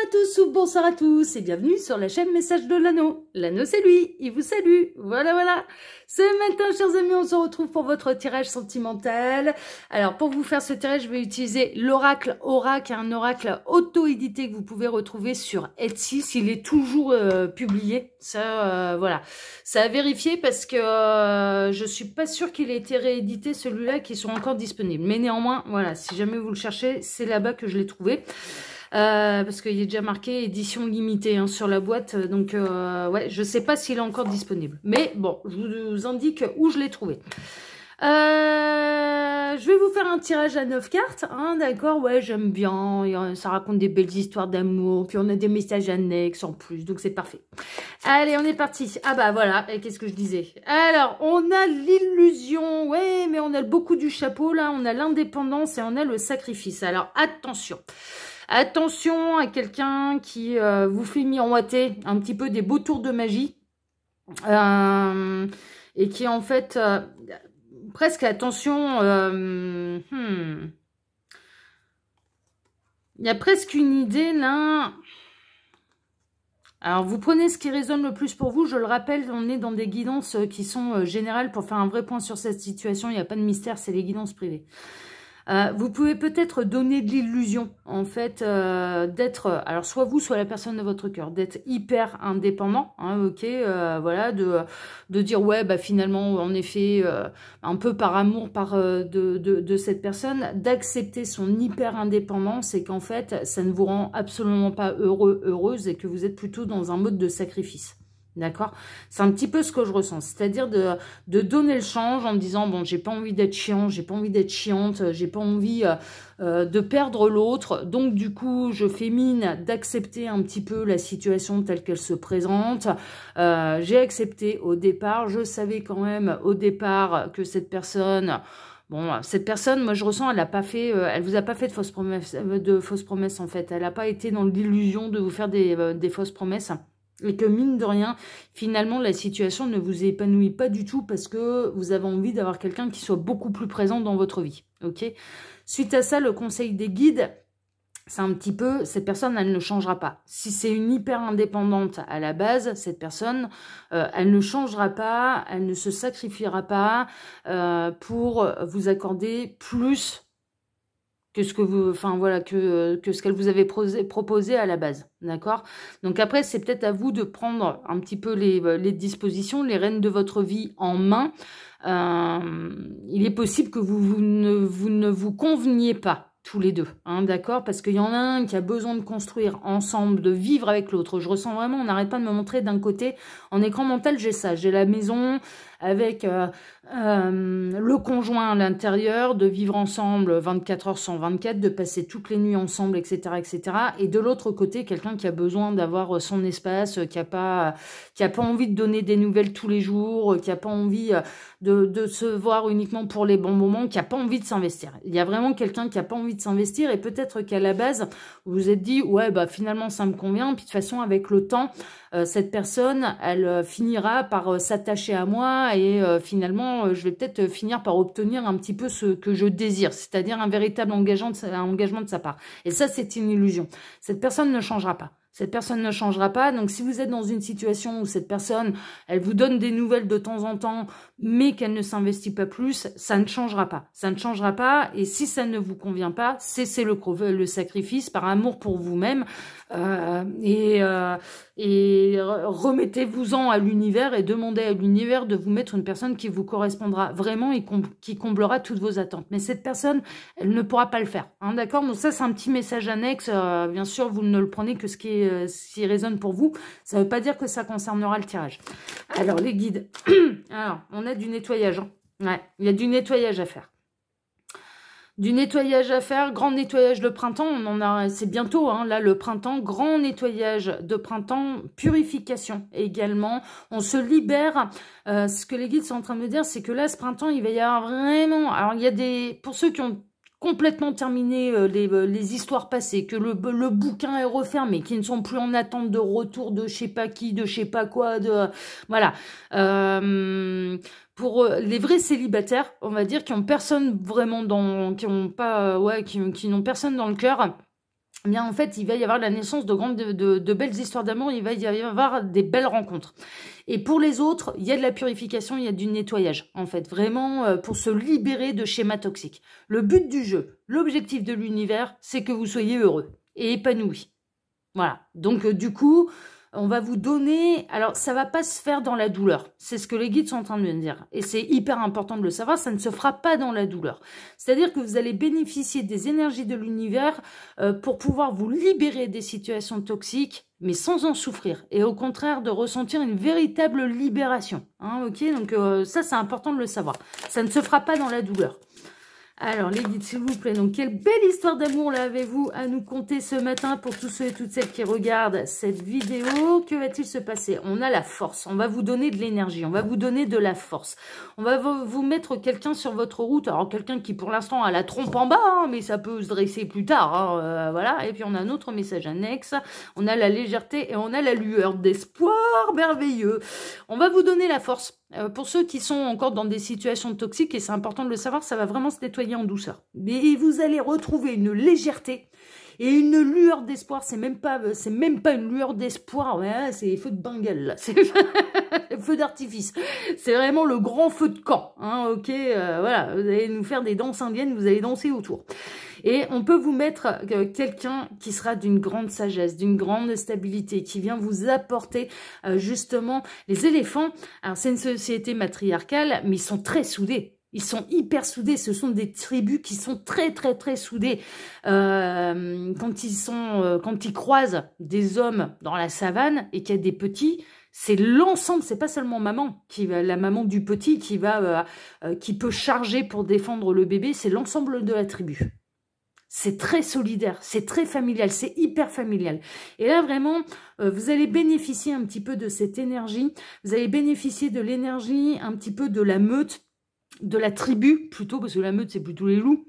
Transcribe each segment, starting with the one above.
à tous ou bonsoir à tous et bienvenue sur la chaîne Message de l'Anneau. L'Anneau c'est lui, il vous salue. Voilà. Ce matin, chers amis, on se retrouve pour votre tirage sentimental. Alors pour vous faire ce tirage, je vais utiliser l'oracle Aura, qui est un oracle auto-édité que vous pouvez retrouver sur Etsy s'il est toujours publié. Ça, voilà. Ça a vérifié parce que je suis pas sûre qu'il ait été réédité celui-là, qui sont encore disponibles. Mais néanmoins, voilà, si jamais vous le cherchez, c'est là-bas que je l'ai trouvé. Parce qu'il est déjà marqué édition limitée hein, sur la boîte, donc ouais, je sais pas s'il est encore disponible, mais bon, je vous indique où je l'ai trouvé. Je vais vous faire un tirage à 9 cartes, hein, d'accord, ouais, j'aime bien, ça raconte des belles histoires d'amour, puis on a des messages annexes en plus, donc c'est parfait. Allez, on est parti. Ah bah voilà, et qu'est-ce que je disais? Alors, on a l'illusion, ouais, mais on a beaucoup du chapeau, là, on a l'indépendance et on a le sacrifice. Alors, attention. Attention à quelqu'un qui vous fait miroiter un petit peu des beaux tours de magie et qui en fait presque attention. Il y a presque une idée là. Alors vous prenez ce qui résonne le plus pour vous. Je le rappelle, on est dans des guidances qui sont générales pour faire un vrai point sur cette situation. Il n'y a pas de mystère, c'est les guidances privées. Vous pouvez peut-être donner de l'illusion, en fait, d'être, alors soit vous, soit la personne de votre cœur, d'être hyper indépendant, hein, ok, voilà, de dire, ouais, bah finalement, en effet, un peu par amour de cette personne, d'accepter son hyper indépendance et qu'en fait, ça ne vous rend absolument pas heureux, heureuse et que vous êtes plutôt dans un mode de sacrifice. D'accord? C'est un petit peu ce que je ressens. C'est-à-dire de donner le change en me disant, bon, j'ai pas envie d'être chiant, j'ai pas envie d'être chiante, j'ai pas envie de perdre l'autre. Donc, du coup, je fais mine d'accepter un petit peu la situation telle qu'elle se présente. J'ai accepté au départ. Je savais quand même au départ que cette personne... Bon, cette personne, moi je ressens, elle vous a pas fait de fausses promesses en fait. Elle n'a pas été dans l'illusion de vous faire des fausses promesses. Et que mine de rien, finalement, la situation ne vous épanouit pas du tout parce que vous avez envie d'avoir quelqu'un qui soit beaucoup plus présent dans votre vie. Ok. Suite à ça, le conseil des guides, c'est un petit peu, cette personne, elle ne changera pas. Si c'est une hyper indépendante à la base, cette personne, elle ne changera pas, elle ne se sacrifiera pas pour vous accorder plus que ce que vous, enfin voilà, que ce qu'elle vous avait proposé à la base, d'accord? Donc après, c'est peut-être à vous de prendre un petit peu les dispositions, les rênes de votre vie en main. Il est possible que vous ne vous conveniez pas tous les deux, hein, d'accord? Parce qu'il y en a un qui a besoin de construire ensemble, de vivre avec l'autre. Je ressens vraiment, on n'arrête pas de me montrer d'un côté, en écran mental, j'ai ça, j'ai la maison avec le conjoint à l'intérieur, de vivre ensemble 24 heures sur 24, de passer toutes les nuits ensemble, etc., etc. Et de l'autre côté, quelqu'un qui a besoin d'avoir son espace, qui a pas envie de donner des nouvelles tous les jours, qui a pas envie de se voir uniquement pour les bons moments, qui a pas envie de s'investir. Il y a vraiment quelqu'un qui a pas envie de s'investir et peut-être qu'à la base, vous vous êtes dit, ouais, bah finalement, ça me convient. Puis de toute façon, avec le temps, cette personne, elle finira par s'attacher à moi et finalement, je vais peut-être finir par obtenir un petit peu ce que je désire, c'est-à-dire un véritable engagement de sa part. Et ça, c'est une illusion. Cette personne ne changera pas. Cette personne ne changera pas. Donc, si vous êtes dans une situation où cette personne, elle vous donne des nouvelles de temps en temps, mais qu'elle ne s'investit pas plus, ça ne changera pas. Ça ne changera pas. Et si ça ne vous convient pas, cessez le sacrifice par amour pour vous-même. Et remettez-vous-en à l'univers et demandez à l'univers de vous mettre une personne qui vous correspondra vraiment et qui comblera toutes vos attentes. Mais cette personne, elle ne pourra pas le faire. Hein, d'accord? Donc ça, c'est un petit message annexe. Bien sûr, vous ne le prenez que ce qui résonne pour vous. Ça ne veut pas dire que ça concernera le tirage. Alors, les guides. Alors, on a du nettoyage. Hein. Ouais, il y a du nettoyage à faire. Du nettoyage à faire, grand nettoyage de printemps, on en a, c'est bientôt, hein, là, le printemps, grand nettoyage de printemps, purification également, on se libère, ce que les guides sont en train de me dire, c'est que là, ce printemps, il va y avoir vraiment, alors il y a pour ceux qui ont complètement terminé les histoires passées, que le bouquin est refermé, qui ne sont plus en attente de retour de je sais pas qui, de je sais pas quoi, voilà. Pour les vrais célibataires, on va dire, qui ont personne vraiment qui n'ont personne dans le cœur, eh bien en fait, il va y avoir la naissance de belles histoires d'amour, il va y avoir des belles rencontres. Et pour les autres, il y a de la purification, il y a du nettoyage, en fait, vraiment pour se libérer de schémas toxiques. Le but du jeu, l'objectif de l'univers, c'est que vous soyez heureux et épanoui. Voilà, donc du coup, on va vous donner... Alors, ça va pas se faire dans la douleur. C'est ce que les guides sont en train de me dire. Et c'est hyper important de le savoir, ça ne se fera pas dans la douleur. C'est-à-dire que vous allez bénéficier des énergies de l'univers pour pouvoir vous libérer des situations toxiques, mais sans en souffrir. Et au contraire, de ressentir une véritable libération. Hein, ok, donc ça, c'est important de le savoir. Ça ne se fera pas dans la douleur. Alors, les guides, s'il vous plaît, donc quelle belle histoire d'amour là avez-vous à nous conter ce matin pour tous ceux et toutes celles qui regardent cette vidéo? Que va-t-il se passer? On a la force, on va vous donner de l'énergie, on va vous donner de la force. On va vous mettre quelqu'un sur votre route, alors quelqu'un qui pour l'instant a la trompe en bas, hein, mais ça peut se dresser plus tard, hein, voilà. Et puis on a un autre message annexe, on a la légèreté et on a la lueur d'espoir merveilleux. On va vous donner la force. Pour ceux qui sont encore dans des situations toxiques, et c'est important de le savoir, ça va vraiment se nettoyer en douceur. Mais vous allez retrouver une légèreté et une lueur d'espoir. C'est même pas une lueur d'espoir, ouais, c'est feu de Bengale, là. C'est feu d'artifice. C'est vraiment le grand feu de camp, hein, ok, voilà, vous allez nous faire des danses indiennes, vous allez danser autour. Et on peut vous mettre quelqu'un qui sera d'une grande sagesse, d'une grande stabilité, qui vient vous apporter justement les éléphants. Alors c'est une société matriarcale, mais ils sont très soudés. Ils sont hyper soudés. Ce sont des tribus qui sont très très très soudées. Quand ils croisent des hommes dans la savane et qu'il y a des petits, c'est l'ensemble, c'est pas seulement maman la maman du petit qui peut charger pour défendre le bébé, c'est l'ensemble de la tribu. C'est très solidaire, c'est très familial, c'est hyper familial. Et là, vraiment, vous allez bénéficier un petit peu de cette énergie. Vous allez bénéficier de l'énergie un petit peu de la meute, de la tribu, plutôt, parce que la meute, c'est plutôt les loups.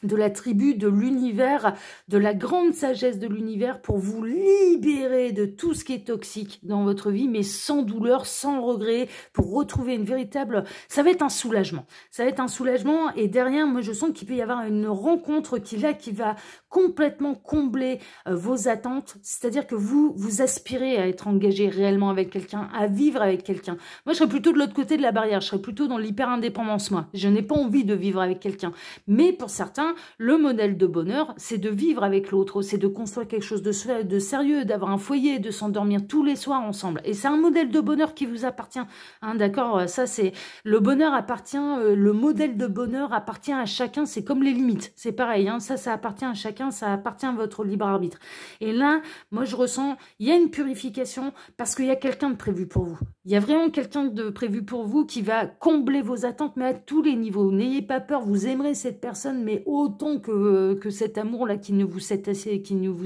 De la tribu, de l'univers, de la grande sagesse de l'univers pour vous libérer de tout ce qui est toxique dans votre vie, mais sans douleur, sans regret, pour retrouver une véritable... Ça va être un soulagement. Ça va être un soulagement et derrière, moi, je sens qu'il peut y avoir une rencontre qui va complètement combler vos attentes. C'est-à-dire que vous aspirez à être engagé réellement avec quelqu'un, à vivre avec quelqu'un. Moi, je serais plutôt de l'autre côté de la barrière. Je serais plutôt dans l'hyper-indépendance, moi. Je n'ai pas envie de vivre avec quelqu'un. Mais pour certains, le modèle de bonheur, c'est de vivre avec l'autre, c'est de construire quelque chose de sérieux, d'avoir un foyer, de s'endormir tous les soirs ensemble. Et c'est un modèle de bonheur qui vous appartient. Hein, d'accord, ça c'est... Le bonheur appartient, le modèle de bonheur appartient à chacun, c'est comme les limites. C'est pareil, hein, ça appartient à chacun, ça appartient à votre libre arbitre. Et là, moi je ressens, il y a une purification parce qu'il y a quelqu'un de prévu pour vous. Il y a vraiment quelqu'un de prévu pour vous qui va combler vos attentes, mais à tous les niveaux. N'ayez pas peur, vous aimerez cette personne, mais autant que cet amour-là qui ne vous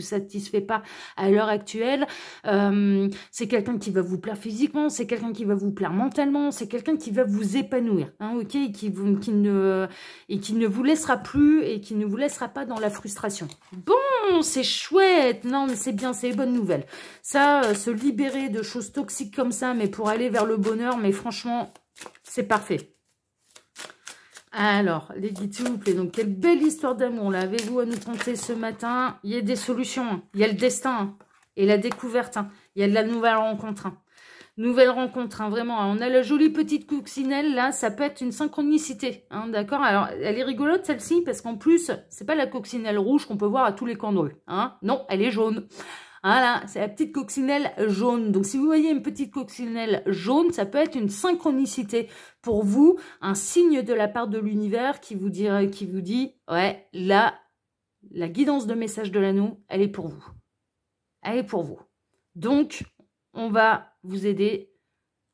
satisfait pas à l'heure actuelle. C'est quelqu'un qui va vous plaire physiquement, c'est quelqu'un qui va vous plaire mentalement, c'est quelqu'un qui va vous épanouir, hein, ok, et qui ne vous laissera plus et qui ne vous laissera pas dans la frustration. Bon, c'est chouette, non mais c'est bien, c'est une bonne nouvelle. Ça, se libérer de choses toxiques comme ça, mais pour aller vers le bonheur, mais franchement, c'est parfait. Alors, les guides, s'il vous plaît, donc quelle belle histoire d'amour, là, avez-vous à nous conter ce matin? Il y a des solutions, hein. Il y a le destin, hein, et la découverte, hein. Il y a de la nouvelle rencontre, hein. Nouvelle rencontre, hein, vraiment. On a la jolie petite coccinelle, là, ça peut être une synchronicité, hein, d'accord? Alors, elle est rigolote, celle-ci, parce qu'en plus, c'est pas la coccinelle rouge qu'on peut voir à tous les coins de rue, hein. Non, elle est jaune. Voilà, c'est la petite coccinelle jaune. Donc, si vous voyez une petite coccinelle jaune, ça peut être une synchronicité pour vous, un signe de la part de l'univers qui vous dit, ouais, là, la guidance de message de l'anneau, elle est pour vous. Elle est pour vous. Donc, on va vous aider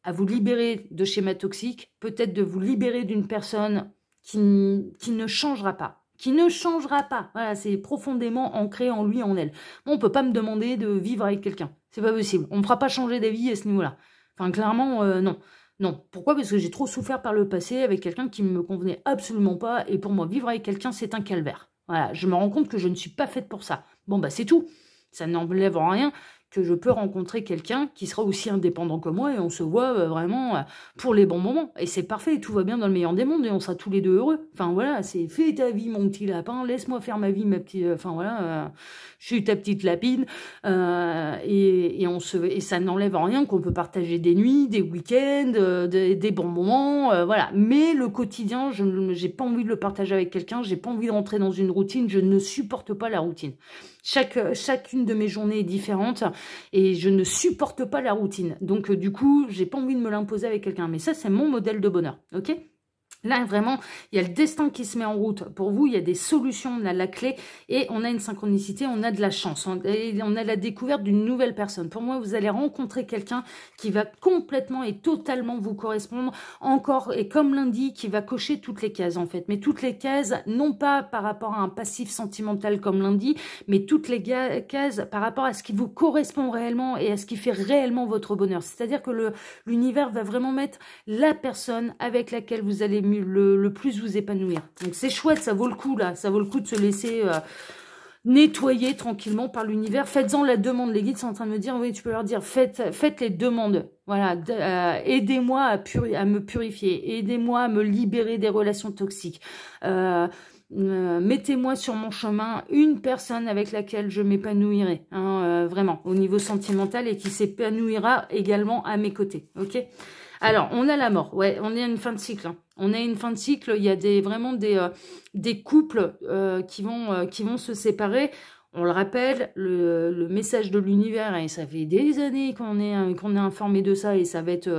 à vous libérer de schémas toxiques, peut-être de vous libérer d'une personne qui ne changera pas. Qui ne changera pas. Voilà, c'est profondément ancré en lui, en elle. Bon, on peut pas me demander de vivre avec quelqu'un. C'est pas possible. On ne me fera pas changer d'avis à ce niveau-là. Enfin, clairement, non. Non. Pourquoi? Parce que j'ai trop souffert par le passé avec quelqu'un qui ne me convenait absolument pas. Et pour moi, vivre avec quelqu'un, c'est un calvaire. Voilà, je me rends compte que je ne suis pas faite pour ça. Bon, bah c'est tout. Ça n'enlève rien que je peux rencontrer quelqu'un qui sera aussi indépendant que moi et on se voit vraiment pour les bons moments. Et c'est parfait, tout va bien dans le meilleur des mondes et on sera tous les deux heureux. Enfin voilà, c'est fais ta vie mon petit lapin, laisse-moi faire ma vie ma petite... Enfin voilà, je suis ta petite lapine. Et ça n'enlève en rien qu'on peut partager des nuits, des week-ends, des bons moments, voilà. Mais le quotidien, j'ai pas envie de le partager avec quelqu'un, j'ai pas envie de rentrer dans une routine, je ne supporte pas la routine. Chacune de mes journées est différente et je ne supporte pas la routine. Donc du coup, j'ai pas envie de me l'imposer avec quelqu'un. Mais ça, c'est mon modèle de bonheur, ok ? Là, vraiment, il y a le destin qui se met en route. Pour vous, il y a des solutions, on a la clé et on a une synchronicité, on a de la chance. On a la découverte d'une nouvelle personne. Pour moi, vous allez rencontrer quelqu'un qui va complètement et totalement vous correspondre. Encore, et comme lundi, qui va cocher toutes les cases, en fait. Mais toutes les cases, non pas par rapport à un passif sentimental comme lundi, mais toutes les cases par rapport à ce qui vous correspond réellement et à ce qui fait réellement votre bonheur. C'est-à-dire que l'univers va vraiment mettre la personne avec laquelle vous allez le plus vous épanouir. Donc c'est chouette, ça vaut le coup là, ça vaut le coup de se laisser nettoyer tranquillement par l'univers. Faites-en la demande, les guides sont en train de me dire, oui tu peux leur dire, faites les demandes, voilà, aidez-moi à me purifier, aidez-moi à me libérer des relations toxiques, mettez-moi sur mon chemin une personne avec laquelle je m'épanouirai, hein, vraiment, au niveau sentimental et qui s'épanouira également à mes côtés, ok ? Alors, on a la mort, ouais, on est à une fin de cycle. Hein. On est à une fin de cycle, il y a vraiment des couples qui vont se séparer. On le rappelle, le message de l'univers, et ça fait des années qu'on est informé de ça, et ça va être,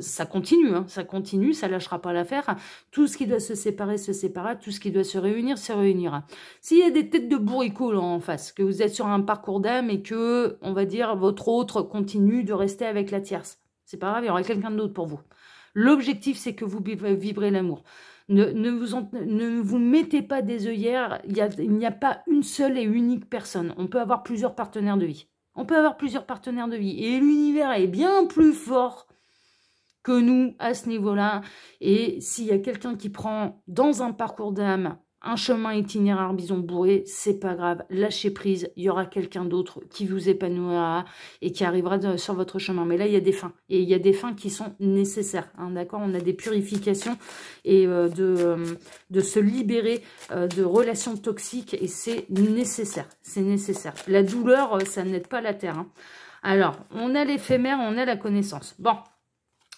ça continue, hein, ça lâchera pas l'affaire. Tout ce qui doit se séparer se séparera, tout ce qui doit se réunir se réunira. S'il y a des têtes de bourricots là en face, que vous êtes sur un parcours d'âme et que, on va dire, votre autre continue de rester avec la tierce, c'est pas grave, il y aura quelqu'un d'autre pour vous. L'objectif, c'est que vous vibrez l'amour. Ne vous mettez pas des œillères. Il n'y a pas une seule et unique personne. On peut avoir plusieurs partenaires de vie. On peut avoir plusieurs partenaires de vie. Et l'univers est bien plus fort que nous à ce niveau-là. Et s'il y a quelqu'un qui prend dans un parcours d'âme un chemin itinéraire bison bourré, c'est pas grave, lâchez prise, il y aura quelqu'un d'autre qui vous épanouira et qui arrivera sur votre chemin. Mais là, il y a des fins, et il y a des fins qui sont nécessaires, hein, d'accord ? On a des purifications et de se libérer de relations toxiques, et c'est nécessaire, c'est nécessaire. La douleur, ça n'aide pas la terre. Hein. Alors, on a l'éphémère, on a la connaissance. Bon.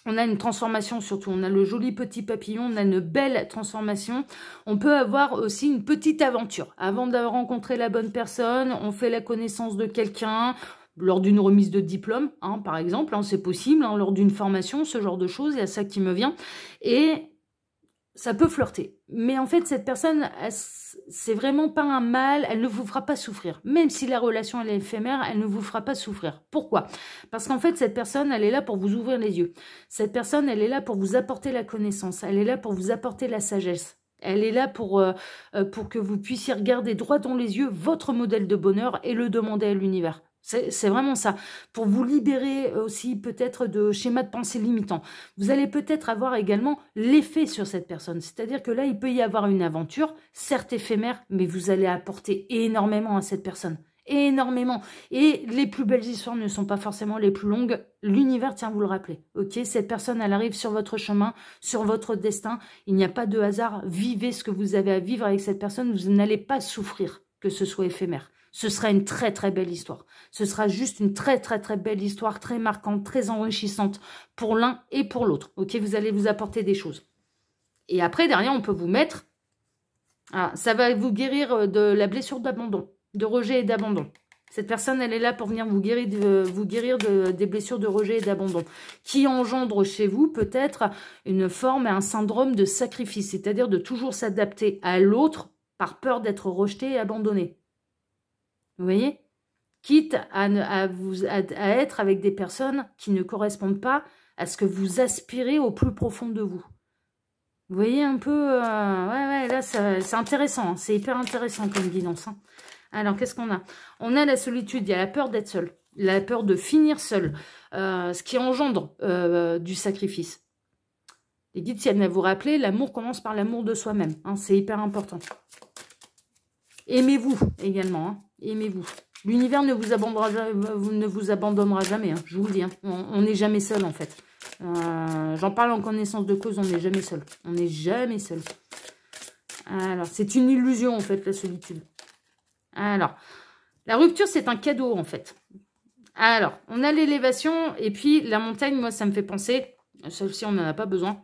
On a une transformation surtout, on a le joli petit papillon, on a une belle transformation. On peut avoir aussi une petite aventure. Avant de rencontrer la bonne personne, on fait la connaissance de quelqu'un, lors d'une remise de diplôme, hein, par exemple, hein, c'est possible, hein, lors d'une formation, ce genre de choses, il y a ça qui me vient. Et ça peut flirter. Mais en fait, cette personne, c'est vraiment pas un mal, elle ne vous fera pas souffrir. Même si la relation elle est éphémère, elle ne vous fera pas souffrir. Pourquoi? Parce qu'en fait, cette personne, elle est là pour vous ouvrir les yeux. Cette personne, elle est là pour vous apporter la connaissance. Elle est là pour vous apporter la sagesse. Elle est là pour que vous puissiez regarder droit dans les yeux votre modèle de bonheur et le demander à l'univers. C'est vraiment ça. Pour vous libérer aussi peut-être de schémas de pensée limitants. Vous allez peut-être avoir également l'effet sur cette personne. C'est-à-dire que là, il peut y avoir une aventure, certes éphémère, mais vous allez apporter énormément à cette personne. Énormément. Et les plus belles histoires ne sont pas forcément les plus longues. L'univers tient à vous le rappeler. Ok, cette personne, elle arrive sur votre chemin, sur votre destin. Il n'y a pas de hasard. Vivez ce que vous avez à vivre avec cette personne. Vous n'allez pas souffrir que ce soit éphémère. Ce sera une très très belle histoire. Ce sera juste une très très très belle histoire, très marquante, très enrichissante pour l'un et pour l'autre. Ok, vous allez vous apporter des choses. Et après, derrière, on peut vous mettre... Ah, ça va vous guérir de la blessure d'abandon, de rejet et d'abandon. Cette personne, elle est là pour venir vous guérir des blessures de rejet et d'abandon, qui engendre chez vous peut-être une forme et un syndrome de sacrifice, c'est-à-dire de toujours s'adapter à l'autre par peur d'être rejeté et abandonné. Vous voyez? Quitte à être avec des personnes qui ne correspondent pas à ce que vous aspirez au plus profond de vous. Vous voyez un peu... ouais, là, c'est intéressant. Hein, c'est hyper intéressant comme guidance. Hein. Alors, qu'est-ce qu'on a? On a la solitude, il y a la peur d'être seul. La peur de finir seul. Ce qui engendre du sacrifice. Les guides, si elles vous rappelez, l'amour commence par l'amour de soi-même. Hein, c'est hyper important. Aimez-vous également. Hein. Aimez-vous. L'univers ne vous abandonnera jamais, hein, je vous le dis. Hein. On n'est jamais seul, en fait. J'en parle en connaissance de cause, on n'est jamais seul. On n'est jamais seul. Alors, c'est une illusion, en fait, la solitude. Alors, la rupture, c'est un cadeau, en fait. Alors, on a l'élévation, et puis la montagne, moi, ça me fait penser... Celle-ci, on n'en a pas besoin.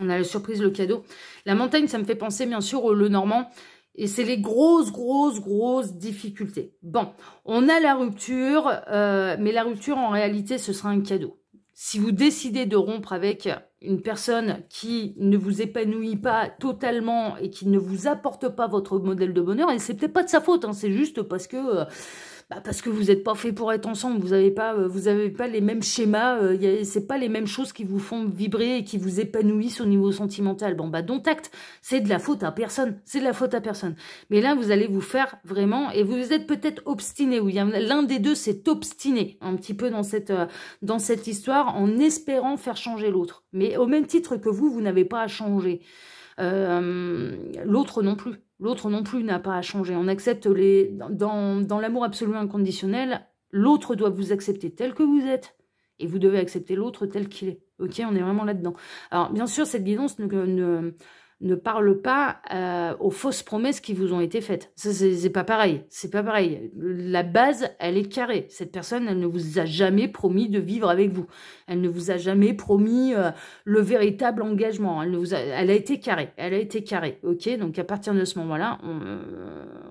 On a la surprise, le cadeau. La montagne, ça me fait penser, bien sûr, au Lenormand. Et c'est les grosses difficultés. Bon, on a la rupture, mais la rupture, en réalité, ce sera un cadeau. Si vous décidez de rompre avec une personne qui ne vous épanouit pas totalement et qui ne vous apporte pas votre modèle de bonheur, et c'est peut-être pas de sa faute, hein, c'est juste parce que vous n'êtes pas fait pour être ensemble, vous n'avez pas les mêmes schémas, c'est pas les mêmes choses qui vous font vibrer et qui vous épanouissent au niveau sentimental. Bon, dont acte, c'est de la faute à personne, c'est de la faute à personne. Mais là, vous allez vous faire vraiment, et vous êtes peut-être obstiné, ou l'un des deux s'est obstiné un petit peu dans cette histoire, en espérant faire changer l'autre. Mais au même titre que vous n'avez pas à changer. L'autre non plus. L'autre non plus n'a pas à changer. On accepte dans l'amour absolu inconditionnel, l'autre doit vous accepter tel que vous êtes. Et vous devez accepter l'autre tel qu'il est. Ok, on est vraiment là-dedans. Alors, bien sûr, cette guidance ne parle pas aux fausses promesses qui vous ont été faites. Ça, c'est pas pareil. C'est pas pareil. La base, elle est carrée. Cette personne, elle ne vous a jamais promis de vivre avec vous. Elle ne vous a jamais promis le véritable engagement. Elle a été carrée. Elle a été carrée. Ok, donc à partir de ce moment-là,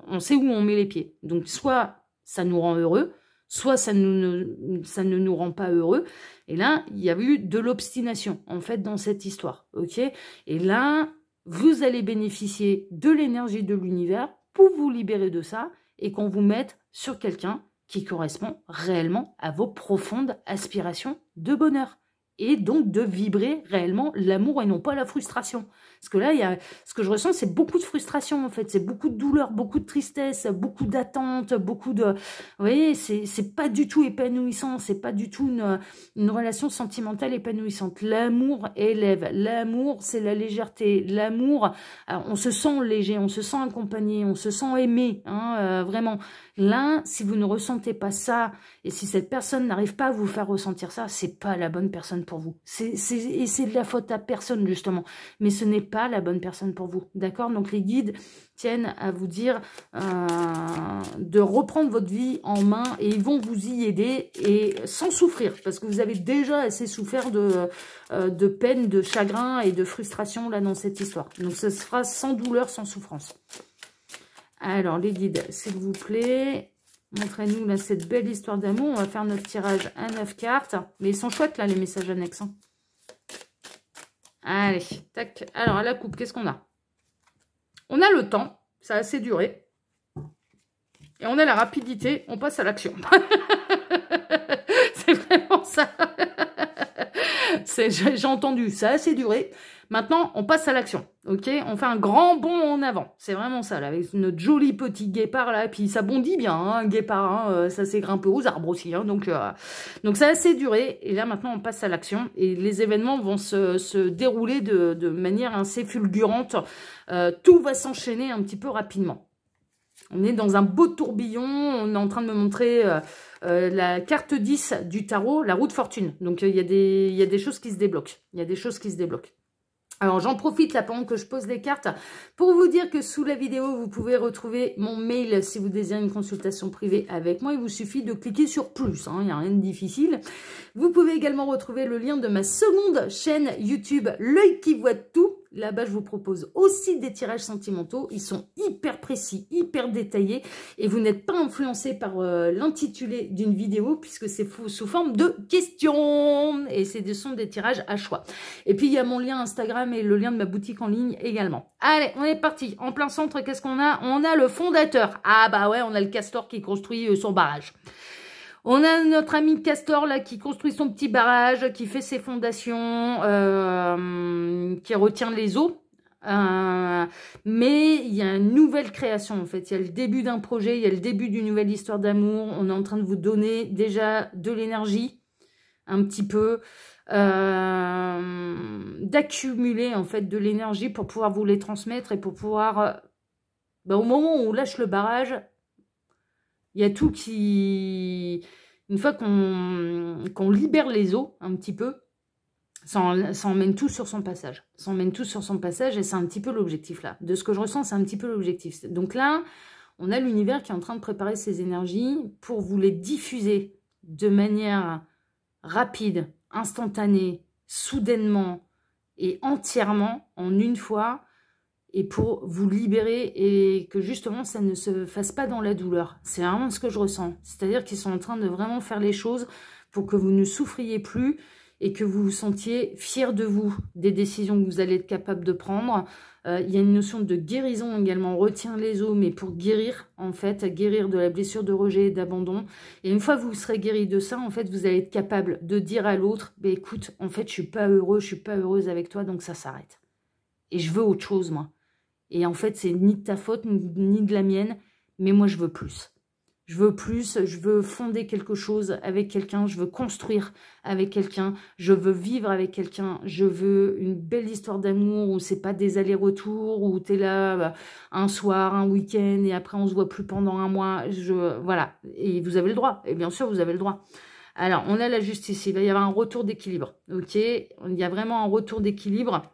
on sait où on met les pieds. Donc soit ça nous rend heureux, soit ça ne nous rend pas heureux. Et là, il y a eu de l'obstination, en fait, dans cette histoire. Ok, et là, vous allez bénéficier de l'énergie de l'univers pour vous libérer de ça et qu'on vous mette sur quelqu'un qui correspond réellement à vos profondes aspirations de bonheur. Et donc de vibrer réellement l'amour et non pas la frustration. Parce que là, ce que je ressens, c'est beaucoup de frustration en fait. C'est beaucoup de douleur, beaucoup de tristesse, beaucoup d'attente, beaucoup de... Vous voyez, c'est pas du tout épanouissant. C'est pas du tout une relation sentimentale épanouissante. L'amour élève. L'amour, c'est la légèreté. L'amour, on se sent léger, on se sent accompagné, on se sent aimé. Hein, vraiment. Là, si vous ne ressentez pas ça, et si cette personne n'arrive pas à vous faire ressentir ça, c'est pas la bonne personne pour vous. Et c'est de la faute à personne, justement. Mais ce n'est pas la bonne personne pour vous. D'accord? Donc, les guides tiennent à vous dire de reprendre votre vie en main et ils vont vous y aider et sans souffrir. Parce que vous avez déjà assez souffert de peine, de chagrin et de frustration là dans cette histoire. Donc, ce sera sans douleur, sans souffrance. Alors, les guides, s'il vous plaît, montrez-nous là cette belle histoire d'amour. On va faire notre tirage à 9 cartes. Mais ils sont chouettes là, les messages annexes. Hein. Allez, tac. Alors, à la coupe, qu'est-ce qu'on a? On a le temps, ça a assez duré. Et on a la rapidité, on passe à l'action. C'est vraiment ça. J'ai entendu, ça a assez duré. Maintenant, on passe à l'action, ok? On fait un grand bond en avant. C'est vraiment ça, là, avec notre joli petit guépard, là. Puis ça bondit bien, hein, un guépard, hein, ça s'est grimpé aux arbres aussi. Hein, donc ça a assez duré. Et là, maintenant, on passe à l'action. Et les événements vont se dérouler de manière assez fulgurante. Tout va s'enchaîner un petit peu rapidement. On est dans un beau tourbillon. On est en train de me montrer... la carte 10 du tarot, la roue de fortune. Donc, il y a des choses qui se débloquent. Il y a des choses qui se débloquent. Alors, j'en profite là pendant que je pose les cartes pour vous dire que sous la vidéo, vous pouvez retrouver mon mail si vous désirez une consultation privée avec moi. Il vous suffit de cliquer sur plus, hein, il n'y a rien de difficile. Vous pouvez également retrouver le lien de ma seconde chaîne YouTube, L'œil qui voit tout. Là-bas, je vous propose aussi des tirages sentimentaux. Ils sont hyper précis, hyper détaillés. Et vous n'êtes pas influencé par l'intitulé d'une vidéo puisque c'est sous forme de questions. Et ce sont des tirages à choix. Et puis, il y a mon lien Instagram et le lien de ma boutique en ligne également. Allez, on est parti. En plein centre, qu'est-ce qu'on a? On a le fondateur. Ah bah ouais, on a le castor qui construit son barrage. On a notre ami Castor là qui construit son petit barrage, qui fait ses fondations, qui retient les eaux. Mais il y a une nouvelle création en fait. Il y a le début d'un projet, il y a le début d'une nouvelle histoire d'amour. On est en train de vous donner déjà de l'énergie, un petit peu, d'accumuler en fait de l'énergie pour pouvoir vous les transmettre et pour pouvoir, au moment où on lâche le barrage, Il y a tout qui... Une fois qu'on libère les os un petit peu, ça emmène tout sur son passage. Ça emmène tout sur son passage et c'est un petit peu l'objectif là. De ce que je ressens, c'est un petit peu l'objectif. Donc là, on a l'univers qui est en train de préparer ses énergies pour vous les diffuser de manière rapide, instantanée, soudainement et entièrement en une fois et pour vous libérer et que justement ça ne se fasse pas dans la douleur. C'est vraiment ce que je ressens. C'est-à-dire qu'ils sont en train de vraiment faire les choses pour que vous ne souffriez plus et que vous vous sentiez fier de vous, des décisions que vous allez être capable de prendre. Il y a une notion de guérison également. On retient les os, mais pour guérir, en fait, guérir de la blessure de rejet et d'abandon. Et une fois que vous serez guéri de ça, en fait, vous allez être capable de dire à l'autre, bah, écoute, en fait, je suis pas heureux, je suis pas heureuse avec toi, donc ça s'arrête. Et je veux autre chose, moi. Et en fait, c'est ni de ta faute, ni de la mienne, mais moi, je veux plus. Je veux plus, je veux fonder quelque chose avec quelqu'un, je veux construire avec quelqu'un, je veux vivre avec quelqu'un, je veux une belle histoire d'amour où c'est pas des allers-retours, où tu es là un soir, un week-end, et après on se voit plus pendant un mois. Voilà, et vous avez le droit, et bien sûr vous avez le droit. Alors, on a la justice, il va y avoir un retour d'équilibre, ok? Il y a vraiment un retour d'équilibre.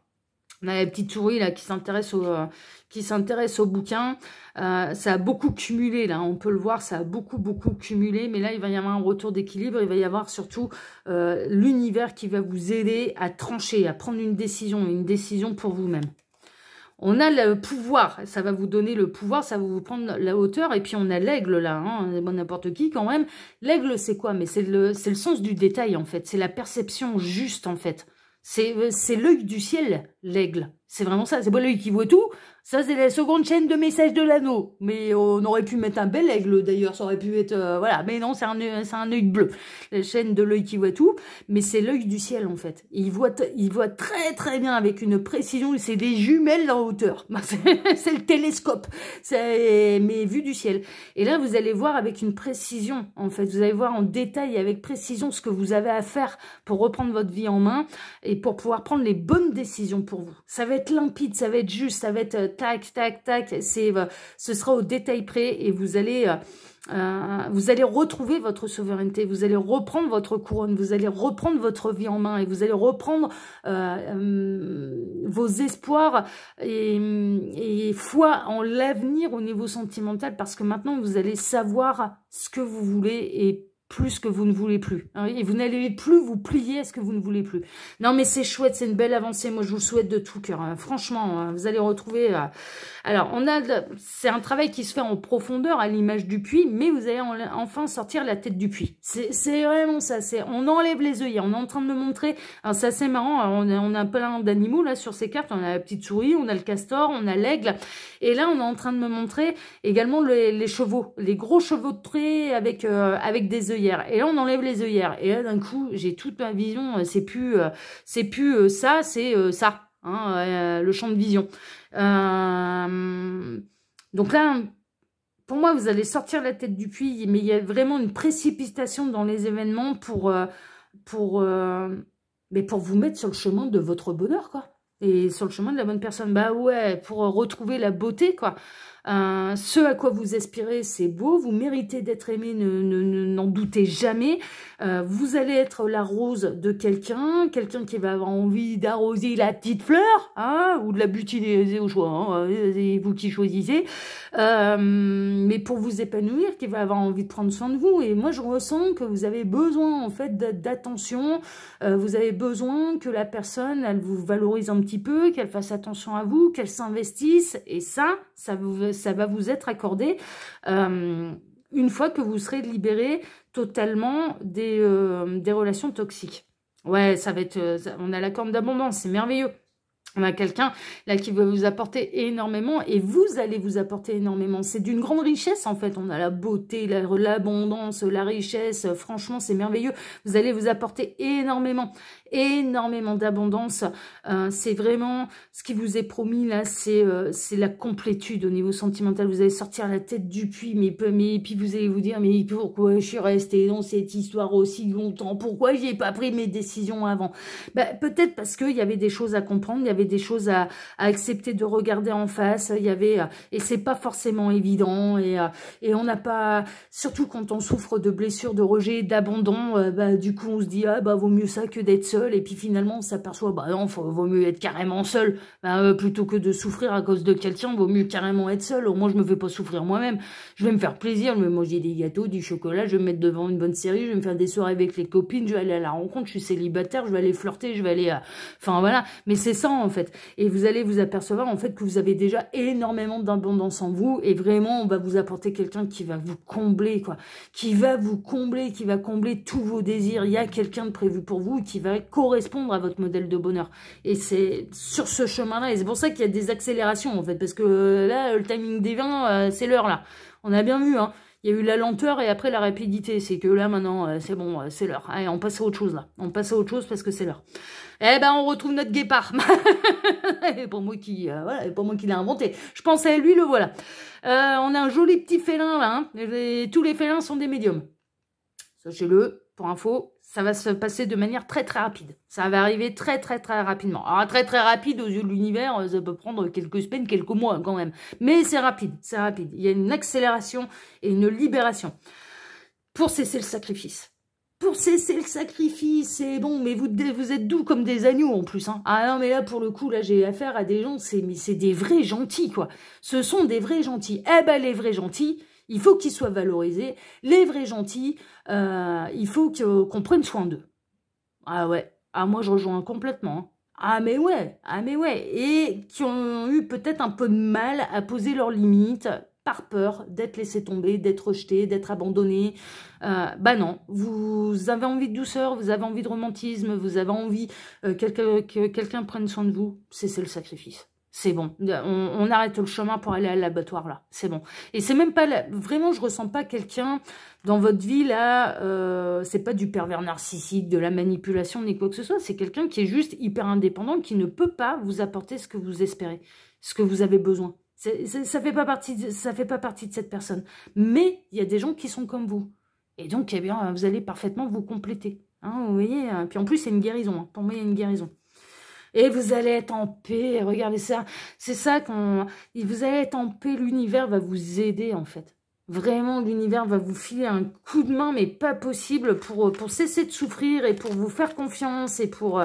On a la petite souris là qui s'intéresse au bouquin. Ça a beaucoup cumulé là, on peut le voir, ça a beaucoup cumulé. Mais là, il va y avoir un retour d'équilibre. Il va y avoir surtout l'univers qui va vous aider à trancher, à prendre une décision pour vous-même. On a le pouvoir, ça va vous donner le pouvoir, ça va vous prendre la hauteur. Et puis on a l'aigle là, hein, n'importe qui quand même. L'aigle c'est quoi? Mais c'est le sens du détail en fait, c'est la perception juste en fait. C'est l'œil du ciel, l'aigle. C'est vraiment ça. C'est pas l'œil qui voit tout. Ça, c'est la seconde chaîne de message de l'anneau. Mais on aurait pu mettre un bel aigle, d'ailleurs. Ça aurait pu être... voilà. Mais non, c'est un œil bleu. La chaîne de l'œil qui voit tout. Mais c'est l'œil du ciel, en fait. Il voit très, très bien avec une précision. C'est des jumelles en hauteur. C'est le télescope. Mais vu du ciel. Et là, vous allez voir avec une précision, en fait. Vous allez voir en détail, avec précision, ce que vous avez à faire pour reprendre votre vie en main et pour pouvoir prendre les bonnes décisions pour vous. Ça va être limpide, ça va être juste, ça va être tac, tac, tac. Ce sera au détail près et vous allez retrouver votre souveraineté, vous allez reprendre votre couronne, vous allez reprendre votre vie en main et vous allez reprendre vos espoirs et foi en l'avenir au niveau sentimental parce que maintenant vous allez savoir ce que vous voulez et plus que vous ne voulez plus. Et vous n'allez plus vous plier à ce que vous ne voulez plus. Non, mais c'est chouette, c'est une belle avancée. Moi, je vous le souhaite de tout cœur. Franchement, vous allez retrouver... Alors, c'est un travail qui se fait en profondeur à l'image du puits, mais vous allez enfin sortir la tête du puits. C'est vraiment ça. On enlève les œillets. On est en train de me montrer... Alors, c'est assez marrant. On a plein d'animaux là sur ces cartes. On a la petite souris, on a le castor, on a l'aigle. Et là, on est en train de me montrer également les chevaux. Les gros chevaux de trait avec des œillets. Et là, on enlève les œillères. Et là, d'un coup, j'ai toute ma vision. C'est plus ça, c'est ça. Hein, le champ de vision. Donc là, pour moi, vous allez sortir la tête du puits. Mais il y a vraiment une précipitation dans les événements pour vous mettre sur le chemin de votre bonheur, quoi. Et sur le chemin de la bonne personne. Bah ouais, pour retrouver la beauté, quoi. Ce à quoi vous aspirez, c'est beau. Vous méritez d'être aimé, n'en doutez jamais. Vous allez être la rose de quelqu'un qui va avoir envie d'arroser la petite fleur, hein, ou de la butiner au choix, hein, c'est vous qui choisissez. Mais pour vous épanouir, qui va avoir envie de prendre soin de vous. Et moi, je ressens que vous avez besoin, en fait, d'attention. Vous avez besoin que la personne, elle vous valorise un petit peu, qu'elle fasse attention à vous, qu'elle s'investisse. Et ça va vous être accordé une fois que vous serez libéré totalement des relations toxiques. Ouais, ça va être... on a la corne d'abondance, c'est merveilleux. On a quelqu'un là qui va vous apporter énormément et vous allez vous apporter énormément. C'est d'une grande richesse en fait. On a la beauté, l'abondance, la richesse. Franchement, c'est merveilleux. Vous allez vous apporter énormément d'abondance. C'est vraiment ce qui vous est promis là. C'est la complétude au niveau sentimental. Vous allez sortir la tête du puits, mais puis vous allez vous dire mais pourquoi je suis restée dans cette histoire aussi longtemps? Pourquoi j'ai pas pris mes décisions avant? Peut-être parce qu'il y avait des choses à comprendre. Il y avait avait des choses à accepter de regarder en face, il y avait, et c'est pas forcément évident, et on n'a pas, surtout quand on souffre de blessures, de rejet, d'abandon, du coup on se dit, ah vaut mieux ça que d'être seul, et puis finalement on s'aperçoit, non, vaut mieux être carrément seul, plutôt que de souffrir à cause de quelqu'un, vaut mieux carrément être seul, au moins je me fais pas souffrir moi-même, je vais me faire plaisir, je vais manger des gâteaux, du chocolat, je vais me mettre devant une bonne série, je vais me faire des soirées avec les copines, je vais aller à la rencontre, je suis célibataire, je vais aller flirter, je vais aller enfin voilà, mais c'est ça en fait, et vous allez vous apercevoir en fait que vous avez déjà énormément d'abondance en vous, et vraiment on va vous apporter quelqu'un qui va vous combler, quoi, qui va vous combler, qui va combler tous vos désirs. Il y a quelqu'un de prévu pour vous qui va correspondre à votre modèle de bonheur, et c'est sur ce chemin-là, et c'est pour ça qu'il y a des accélérations en fait, parce que là le timing divin, c'est l'heure là, on a bien vu, hein. Il y a eu la lenteur et après la rapidité. C'est que là, maintenant, c'est bon, c'est l'heure. Allez, on passe à autre chose, là. On passe à autre chose parce que c'est l'heure. Eh ben, on retrouve notre guépard. Et pour moi qui, voilà, pour moi qui l'a inventé. Je pensais à lui, le voilà. On a un joli petit félin, là. Hein. Tous les félins sont des médiums. Sachez-le, pour info, ça va se passer de manière très très rapide. Ça va arriver très très très rapidement. Alors très très rapide aux yeux de l'univers, ça peut prendre quelques semaines, quelques mois quand même. Mais c'est rapide, c'est rapide. Il y a une accélération et une libération. Pour cesser le sacrifice. Pour cesser le sacrifice, c'est bon, mais vous êtes doux comme des agneaux en plus. Hein. Ah non, mais là, pour le coup, là, j'ai affaire à des gens, c'est des vrais gentils, quoi. Ce sont des vrais gentils. Eh ben, les vrais gentils, il faut qu'ils soient valorisés. Les vrais gentils, il faut qu'on prenne soin d'eux. Ah ouais, ah moi je rejoins complètement. Hein. Ah mais ouais. Et qui ont eu peut-être un peu de mal à poser leurs limites par peur d'être laissés tomber, d'être rejetés, d'être abandonnés. Bah non, vous avez envie de douceur, vous avez envie de romantisme, vous avez envie que quelqu'un prenne soin de vous. C'est le sacrifice. C'est bon, on arrête le chemin pour aller à l'abattoir là, c'est bon. Et c'est même pas, vraiment je ressens pas quelqu'un dans votre vie là, c'est pas du pervers narcissique, de la manipulation ni quoi que ce soit, c'est quelqu'un qui est juste hyper indépendant, qui ne peut pas vous apporter ce que vous espérez, ce que vous avez besoin. Ça fait pas partie de cette personne. Mais il y a des gens qui sont comme vous. Et donc, eh bien, vous allez parfaitement vous compléter. Hein, vous voyez, puis en plus, c'est une guérison. Hein. Pour moi, il y a une guérison. Et vous allez être en paix, regardez ça, c'est ça vous allez être en paix, l'univers va vous aider en fait. Vraiment, l'univers va vous filer un coup de main, mais pas possible, pour cesser de souffrir et pour vous faire confiance et pour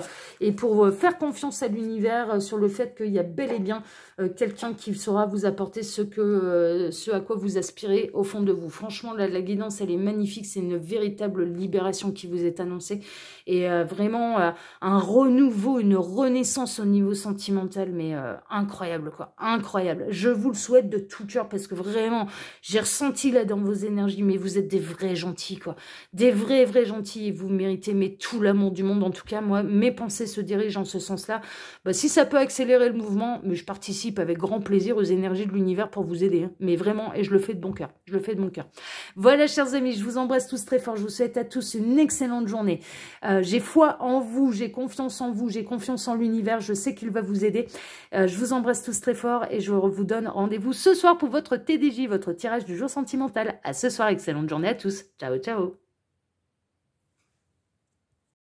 faire confiance à l'univers sur le fait qu'il y a bel et bien quelqu'un qui saura vous apporter ce à quoi vous aspirez au fond de vous. Franchement, la guidance, elle est magnifique, c'est une véritable libération qui vous est annoncée et vraiment un renouveau, une renaissance au niveau sentimental, mais incroyable quoi, incroyable. Je vous le souhaite de tout cœur parce que vraiment, j'ai ressenti là dans vos énergies, mais vous êtes des vrais gentils, quoi. Des vrais gentils, et vous méritez mais tout l'amour du monde. En tout cas, moi, mes pensées se dirigent en ce sens-là. Bah, si ça peut accélérer le mouvement, mais je participe avec grand plaisir aux énergies de l'univers pour vous aider. Hein. Mais vraiment, et je le fais de bon cœur. Je le fais de bon cœur. Voilà, chers amis, je vous embrasse tous très fort. Je vous souhaite à tous une excellente journée. J'ai foi en vous, j'ai confiance en vous, j'ai confiance en l'univers. Je sais qu'il va vous aider. Je vous embrasse tous très fort et je vous donne rendez-vous ce soir pour votre TDJ, votre tirage du jour sentimental. À ce soir, excellente journée à tous. Ciao, ciao.